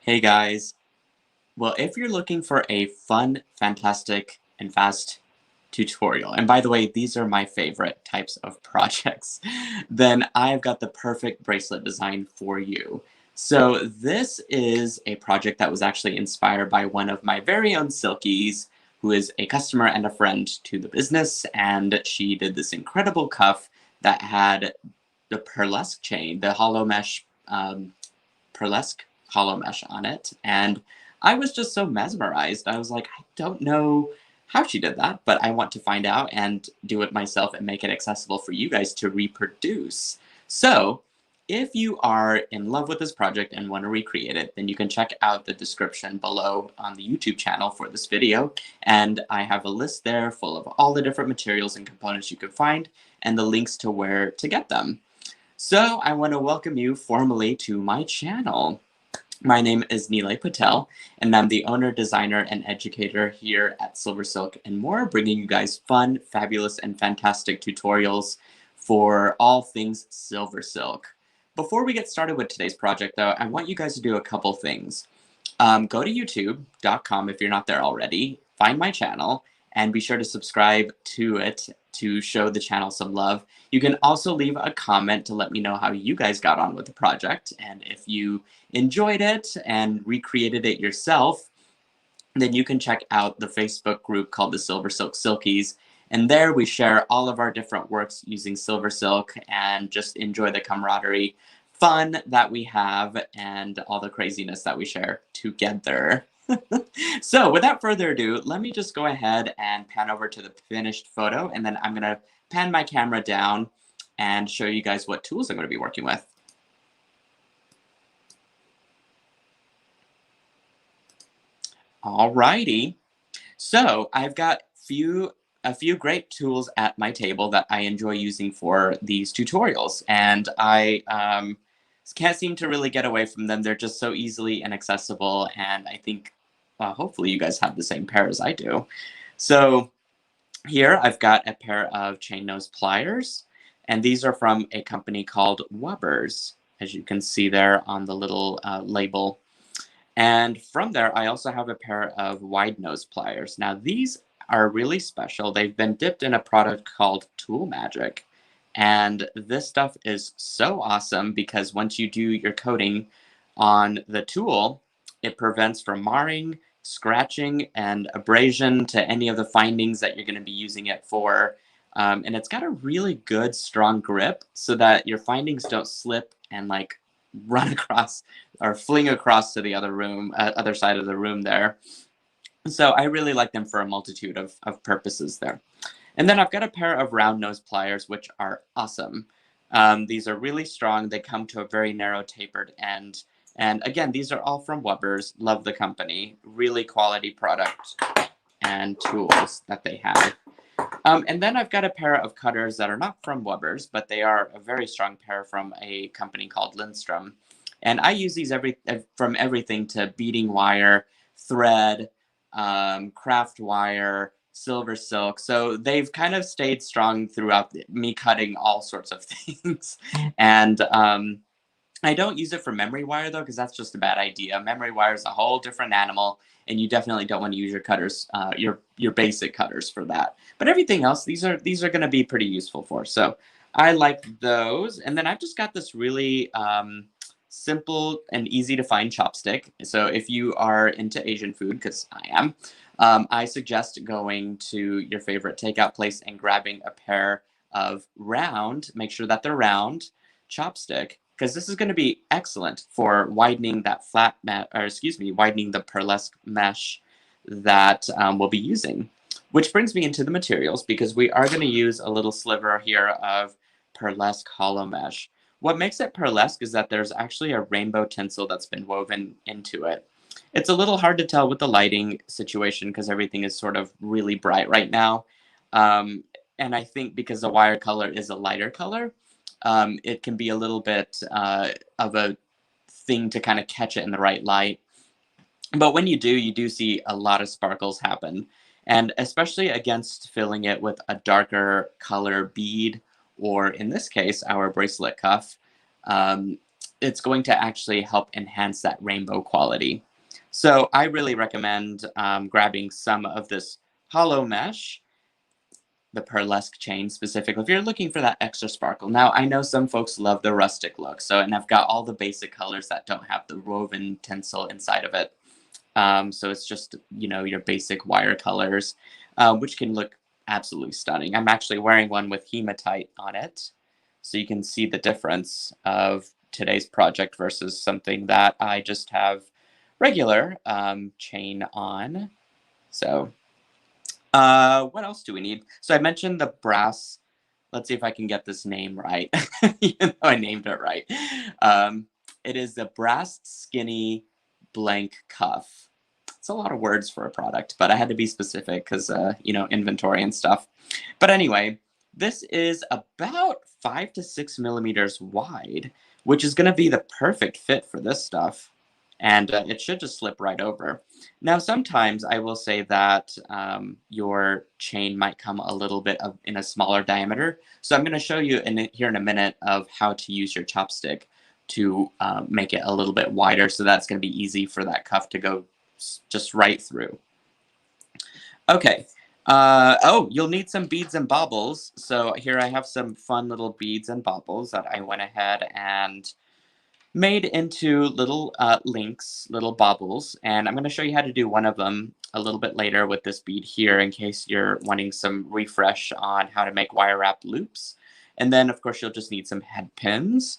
Hey guys. Well, if you're looking for a fun, fantastic, and fast tutorial, and by the way, these are my favorite types of projects, then I've got the perfect bracelet design for you. So this is a project that was actually inspired by one of my very own Silkies, who is a customer and a friend to the business, and she did this incredible cuff that had the Pearlesque chain, the hollow mesh Pearlesque Hollow Mesh on it, and I was just so mesmerized. I was like, I don't know how she did that, but I want to find out and do it myself and make it accessible for you guys to reproduce. So, if you are in love with this project and want to recreate it, then you can check out the description below on the YouTube channel for this video, and I have a list there full of all the different materials and components you can find, and the links to where to get them. So I want to welcome you formally to my channel. My name is Nilay Patel, and I'm the owner, designer, and educator here at SilverSilk and more, bringing you guys fun, fabulous, and fantastic tutorials for all things SilverSilk. Before we get started with today's project, though, I want you guys to do a couple things. Go to youtube.com if you're not there already, find my channel, and be sure to subscribe to it to show the channel some love. You can also leave a comment to let me know how you guys got on with the project, and if you enjoyed it and recreated it yourself, then you can check out the Facebook group called the SilverSilk Silkies, and there we share all of our different works using SilverSilk and just enjoy the camaraderie, fun that we have, and all the craziness that we share together. So without further ado, let me just go ahead and pan over to the finished photo, and then I'm going to pan my camera down and show you guys what tools I'm going to be working with. Alrighty. So I've got a few great tools at my table that I enjoy using for these tutorials, and I can't seem to really get away from them. They're just so easily and accessible, and I think hopefully you guys have the same pair as I do. So here I've got a pair of chain nose pliers, and these are from a company called Wubbers, as you can see there on the little label. And from there, I also have a pair of wide nose pliers. Now, these are really special. They've been dipped in a product called Tool Magic. And this stuff is so awesome because once you do your coating on the tool, it prevents from marring, scratching, and abrasion to any of the findings that you're going to be using it for. And it's got a really good, strong grip so that your findings don't slip and like run across or fling across to the other room, other side of the room there. So I really like them for a multitude of purposes there. And then I've got a pair of round nose pliers, which are awesome. These are really strong. They come to a very narrow tapered end. And again, these are all from Wubbers. Love the company. Really quality product and tools that they have. And then I've got a pair of cutters that are not from Wubbers, but they are a very strong pair from a company called Lindstrom. And I use these from everything to beading wire, thread, craft wire, SilverSilk. So they've kind of stayed strong throughout me cutting all sorts of things. And I don't use it for memory wire though, because that's just a bad idea. Memory wire is a whole different animal, and you definitely don't want to use your cutters, your basic cutters for that. But everything else, these are going to be pretty useful for. So I like those, and then I've just got this really simple and easy to find chopstick. So if you are into Asian food, because I am, I suggest going to your favorite takeout place and grabbing a pair of round. Make sure that they're round chopstick, because this is going to be excellent for widening that widening the Pearlesque mesh that we'll be using. Which brings me into the materials, because we are going to use a little sliver here of Pearlesque Hollow Mesh. What makes it Pearlesque is that there's actually a rainbow tinsel that's been woven into it. It's a little hard to tell with the lighting situation because everything is sort of really bright right now. And I think because the wire color is a lighter color, it can be a little bit of a thing to kind of catch it in the right light. But when you do see a lot of sparkles happen. And especially against filling it with a darker color bead, or in this case, our bracelet cuff, it's going to actually help enhance that rainbow quality. So I really recommend grabbing some of this hollow mesh, the Pearlesque chain specifically, if you're looking for that extra sparkle. Now, I know some folks love the rustic look, and I've got all the basic colors that don't have the woven tinsel inside of it. So it's just, your basic wire colors, which can look absolutely stunning. I'm actually wearing one with hematite on it, so you can see the difference of today's project versus something that I just have regular chain on. So what else do we need? So I mentioned the brass. Let's see if I can get this name right, even though I named it right. It is the brass skinny blank cuff. It's a lot of words for a product, but I had to be specific because, inventory and stuff. But anyway, this is about 5 to 6 millimeters wide, which is going to be the perfect fit for this stuff. And it should just slip right over. Now, sometimes I will say that your chain might come a little bit in a smaller diameter. So I'm going to show you here in a minute of how to use your chopstick to make it a little bit wider. So that's going to be easy for that cuff to go just right through. Okay. You'll need some beads and baubles. So here I have some fun little beads and baubles that I went ahead and made into little links, little baubles, and I'm going to show you how to do one of them a little bit later with this bead here in case you're wanting some refresh on how to make wire wrap loops. And then, of course, you'll just need some head pins.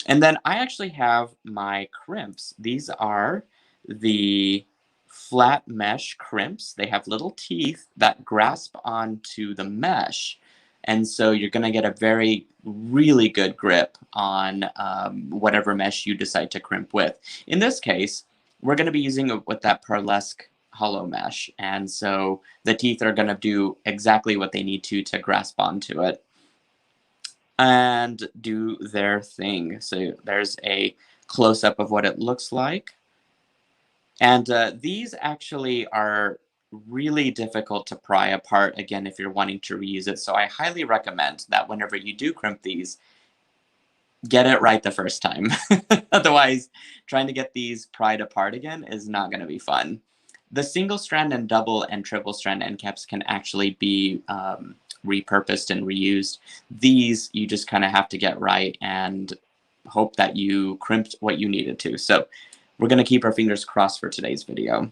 And then I actually have my crimps. These are the flat mesh crimps. They have little teeth that grasp onto the mesh. And so you're going to get a really good grip on whatever mesh you decide to crimp with. In this case, we're going to be using with that Pearlesque Hollow Mesh. And so the teeth are going to do exactly what they need to grasp onto it and do their thing. So there's a close-up of what it looks like. And these actually are really difficult to pry apart, again, if you're wanting to reuse it. So I highly recommend that whenever you do crimp these, get it right the first time. Otherwise, trying to get these pried apart again is not going to be fun. The single strand and double and triple strand end caps can actually be repurposed and reused. These, you just kind of have to get right and hope that you crimped what you needed to. So we're going to keep our fingers crossed for today's video.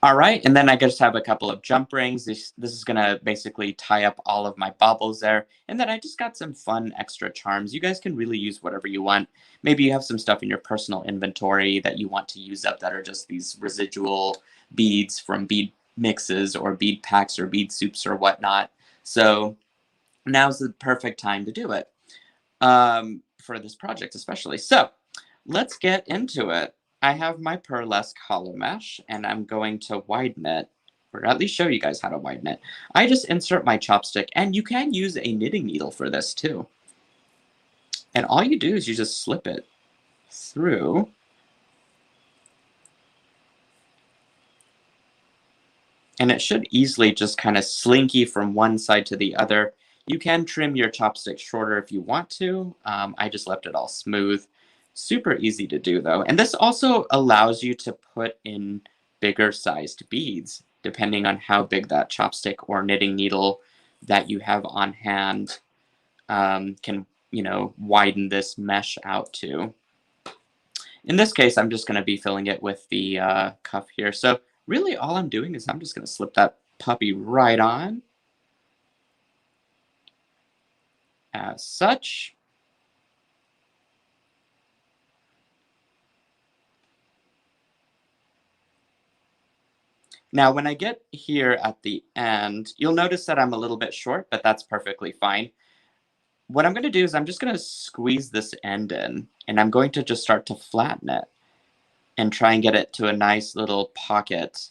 All right, and then I just have a couple of jump rings. This is going to basically tie up all of my baubles there. And then I just got some fun extra charms. You guys can really use whatever you want. Maybe you have some stuff in your personal inventory that you want to use up that are just these residual beads from bead mixes or bead packs or bead soups or whatnot. So now's the perfect time to do it for this project especially. So let's get into it. I have my Pearlesque Hollow Mesh, and I'm going to widen it, or at least show you guys how to widen it. I just insert my chopstick, and you can use a knitting needle for this too. And all you do is you just slip it through. And it should easily just kind of slinky from one side to the other. You can trim your chopstick shorter if you want to. I just left it all smooth. Super easy to do though. And this also allows you to put in bigger sized beads, depending on how big that chopstick or knitting needle that you have on hand can, widen this mesh out to. In this case, I'm just going to be filling it with the cuff here. So really all I'm doing is I'm just going to slip that puppy right on as such. Now, when I get here at the end, you'll notice that I'm a little bit short, but that's perfectly fine. What I'm going to do is I'm just going to squeeze this end in, and I'm going to just start to flatten it and try and get it to a nice little pocket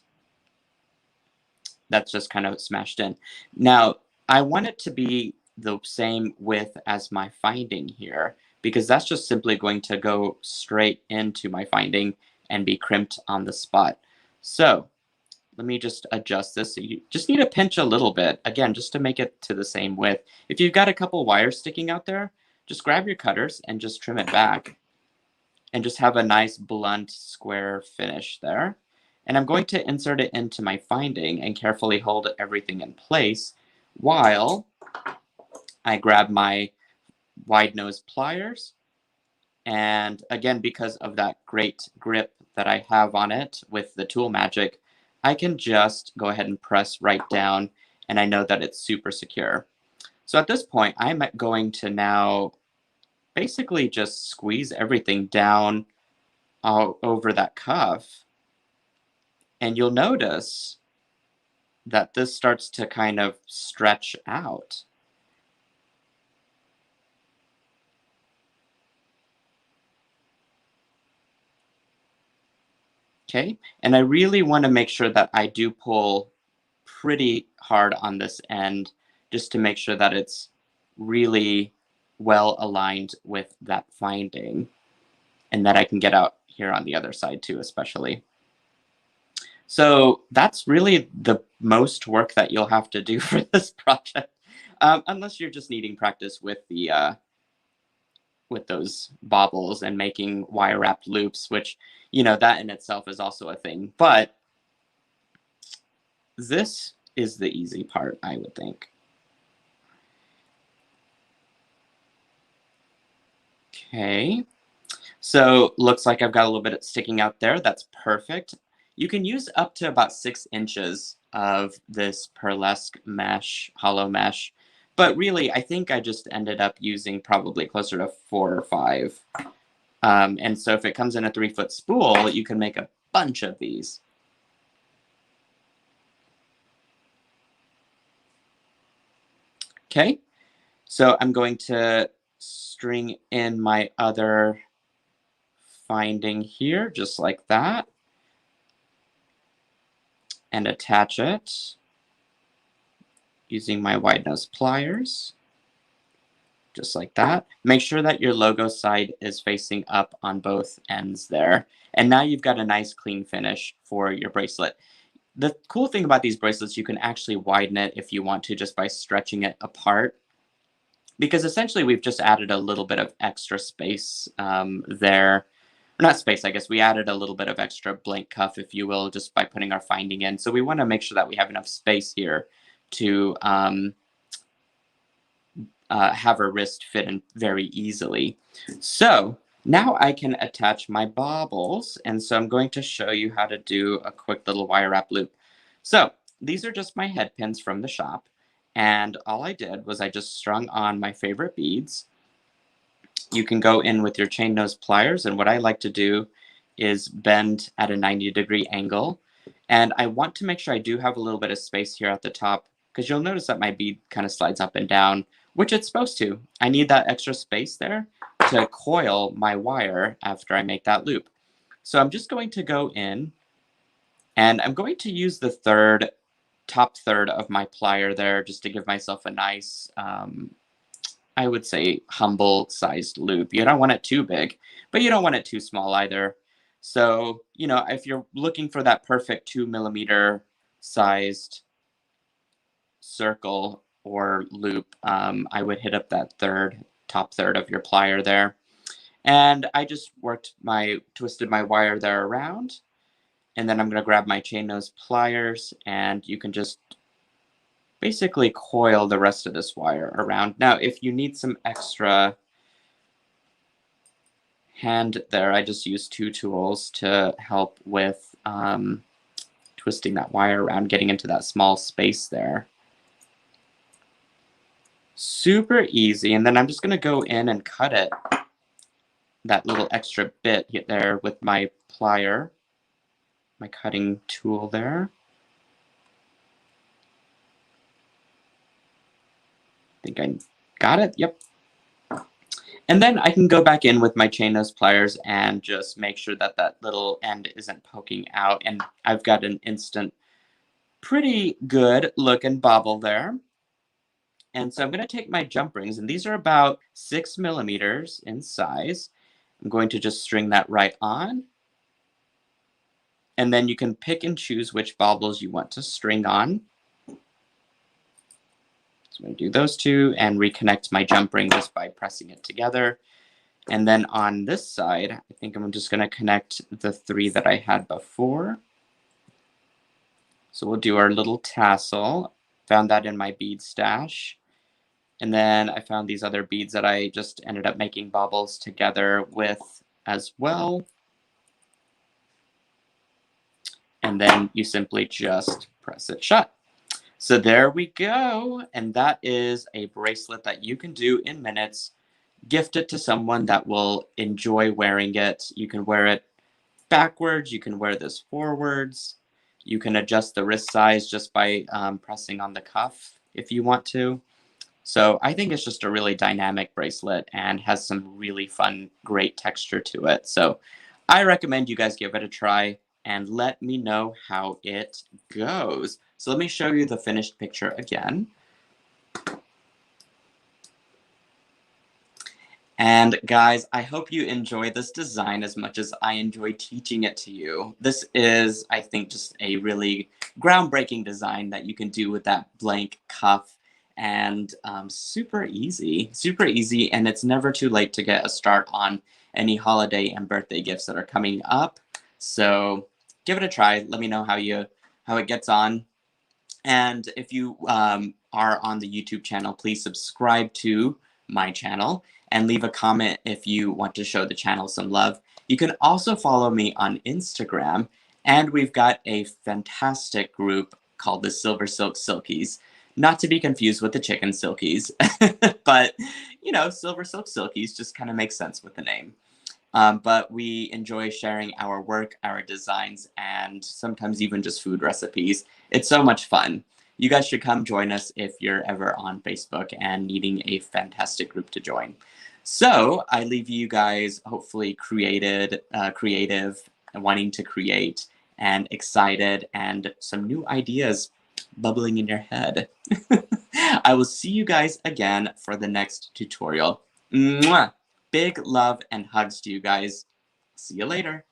that's just kind of smashed in. Now, I want it to be the same width as my finding here, because that's just simply going to go straight into my finding and be crimped on the spot. So let me just adjust this. So you just need to pinch a little bit, again, just to make it to the same width. If you've got a couple wires sticking out there, just grab your cutters and just trim it back and just have a nice blunt square finish there. And I'm going to insert it into my finding and carefully hold everything in place while I grab my wide nose pliers. And again, because of that great grip that I have on it with the tool magic, I can just go ahead and press right down, and I know that it's super secure. So at this point, I'm going to now basically just squeeze everything down all over that cuff. And you'll notice that this starts to kind of stretch out. Okay, and I really want to make sure that I do pull pretty hard on this end just to make sure that it's really well aligned with that finding and that I can get out here on the other side too, especially. So that's really the most work that you'll have to do for this project, unless you're just needing practice with the with those baubles and making wire wrapped loops, which, you know, that in itself is also a thing. But this is the easy part, I would think. Okay, so looks like I've got a little bit sticking out there. That's perfect. You can use up to about 6 inches of this Pearlesque mesh, hollow mesh. But really, I think I just ended up using probably closer to 4 or 5. And so if it comes in a 3-foot spool, you can make a bunch of these. Okay, so I'm going to string in my other finding here, just like that, and attach it using my wide nose pliers, just like that. Make sure that your logo side is facing up on both ends there. And now you've got a nice clean finish for your bracelet. The cool thing about these bracelets, you can actually widen it if you want to just by stretching it apart. Because essentially we've just added a little bit of extra space there. Or not space, I guess. We added a little bit of extra blank cuff, if you will, just by putting our finding in. So we want to make sure that we have enough space here to have our wrist fit in very easily. So now I can attach my baubles, and so I'm going to show you how to do a quick little wire wrap loop. So these are just my head pins from the shop, and all I did was I just strung on my favorite beads. You can go in with your chain nose pliers, and what I like to do is bend at a 90-degree angle, and I want to make sure I do have a little bit of space here at the top, because you'll notice that my bead kind of slides up and down, which it's supposed to. I need that extra space there to coil my wire after I make that loop. So I'm just going to go in, and I'm going to use the top third of my plier there just to give myself a nice, I would say, humble-sized loop. You don't want it too big, but you don't want it too small either. So, you know, if you're looking for that perfect 2-millimeter sized circle or loop, I would hit up that top third of your plier there. And I just twisted my wire there around. And then I'm going to grab my chain nose pliers, and you can just basically coil the rest of this wire around. Now, if you need some extra hand there, I just use 2 tools to help with twisting that wire around, getting into that small space there. Super easy. And then I'm just going to go in and cut it, that little extra bit there with my plier, my cutting tool there. I think I got it. Yep. And then I can go back in with my chain nose pliers and just make sure that that little end isn't poking out. And I've got an instant, pretty good looking bauble there. And so I'm going to take my jump rings, and these are about 6 millimeters in size. I'm going to just string that right on. And then you can pick and choose which baubles you want to string on. So I'm going to do those two and reconnect my jump ring just by pressing it together. And then on this side, I think I'm just going to connect the 3 that I had before. So we'll do our little tassel. Found that in my bead stash. And then I found these other beads that I just ended up making baubles together with as well. And then you simply just press it shut. So there we go. And that is a bracelet that you can do in minutes. Gift it to someone that will enjoy wearing it. You can wear it backwards. You can wear this forwards. You can adjust the wrist size just by pressing on the cuff if you want to. So I think it's just a really dynamic bracelet and has some really fun, great texture to it. So I recommend you guys give it a try and let me know how it goes. So let me show you the finished picture again. And guys, I hope you enjoy this design as much as I enjoy teaching it to you. This is, I think, just a really groundbreaking design that you can do with that blank cuff, and super easy, and it's never too late to get a start on any holiday and birthday gifts that are coming up. So give it a try. Let me know how it gets on. And if you are on the YouTube channel, please subscribe to my channel and leave a comment if you want to show the channel some love. You can also follow me on Instagram, and we've got a fantastic group called the SilverSilk Silkies. Not to be confused with the Chicken Silkies, but, you know, SilverSilk Silkies just kind of makes sense with the name. But we enjoy sharing our work, our designs, and sometimes even just food recipes. It's so much fun. You guys should come join us if you're ever on Facebook and needing a fantastic group to join. So I leave you guys hopefully creative, and wanting to create, and excited, and some new ideas bubbling in your head. I will see you guys again for the next tutorial. Mwah! Big love and hugs to you guys. See you later.